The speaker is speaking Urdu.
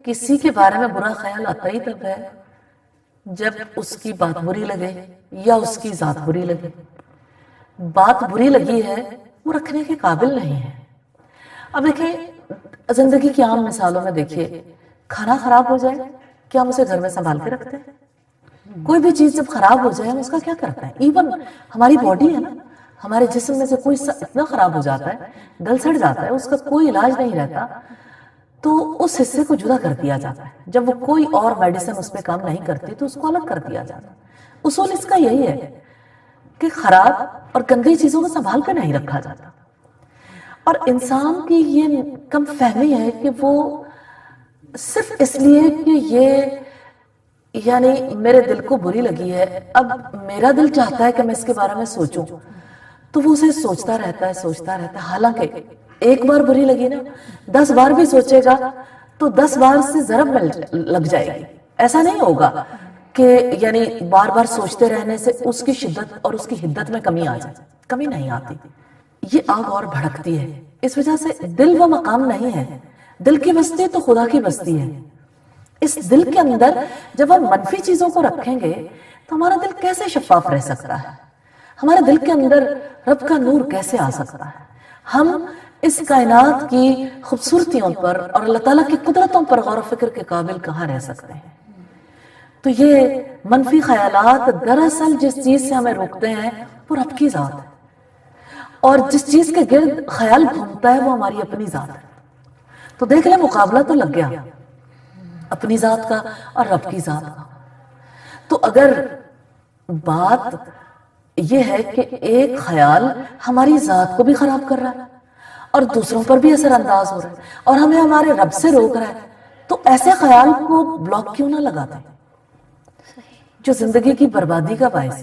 کسی کے بارے میں برا خیال آتا ہی تب ہے جب اس کی بات بری لگے یا اس کی ذات بری لگے. بات بری لگی ہے وہ رکھنے کے قابل نہیں ہے. اب دیکھیں زندگی کی عام مثالوں میں دیکھیے، کھانا خراب ہو جائے کیا ہم اسے گھر میں سنبھال کے رکھتے ہیں؟ کوئی بھی چیز جب خراب ہو جائے ہم اس کا کیا کرتے ہیں؟ ایون ہماری باڈی ہے نا، ہمارے جسم میں سے کوئی اتنا خراب ہو جاتا ہے، گل سڑ جاتا ہے، اس کا کوئی علاج نہیں رہتا، تو اس حصے کو جدا کر دیا جاتا ہے. جب وہ کوئی اور میڈیسن اس پہ کام نہیں کرتی تو اس کو الگ کر دیا جاتا ہے. اصول اس کا یہی ہے کہ خراب اور گندی چیزوں کو سنبھال کر نہیں رکھا جاتا. اور انسان کی یہ کم فہمی ہے کہ وہ صرف اس لیے کہ یہ یعنی میرے دل کو بری لگی ہے، اب میرا دل چاہتا ہے کہ میں اس کے بارے میں سوچوں، تو وہ اسے سوچتا رہتا ہے. حالانکہ ایک بار بری لگی نا، 10 بار بھی سوچے گا تو 10 بار سے ضرب لگ جائے گی. ایسا نہیں ہوگا کہ یعنی بار بار سوچتے رہنے سے اس کی شدت اور اس کی حدت میں کمی آ جائے. کمی نہیں آتی، یہ آگ اور بھڑکتی ہے. اس وجہ سے دل وہ مقام نہیں ہے. دل کی بستی تو خدا کی بستی ہے. اس دل کے اندر جب ہم منفی چیزوں کو رکھیں گے تو ہمارا دل کیسے شفاف رہ سکتا ہے؟ ہمارے دل کے اندر رب کا نور کیسے آ سکتا ہے؟ ہم اس کائنات کی خوبصورتیوں پر اور اللہ تعالیٰ کی قدرتوں پر غور و فکر کے قابل کہاں رہ سکتے ہیں؟ تو یہ منفی خیالات دراصل جس چیز سے ہمیں روکتے ہیں وہ رب کی ذات ہے، اور جس چیز کے گرد خیال گھومتا ہے وہ ہماری اپنی ذات ہے. تو دیکھ لیں مقابلہ تو لگ گیا اپنی ذات کا اور رب کی ذات کا. تو اگر بات یہ ہے کہ ایک خیال ہماری ذات کو بھی خراب کر رہا ہے اور دوسروں پر بھی اثر انداز ہو رہا ہے اور ہمیں ہمارے رب سے روک رہا ہے، تو ایسے خیال کو بلاک کیوں نہ لگاتے جو زندگی کی بربادی کا باعث ہے؟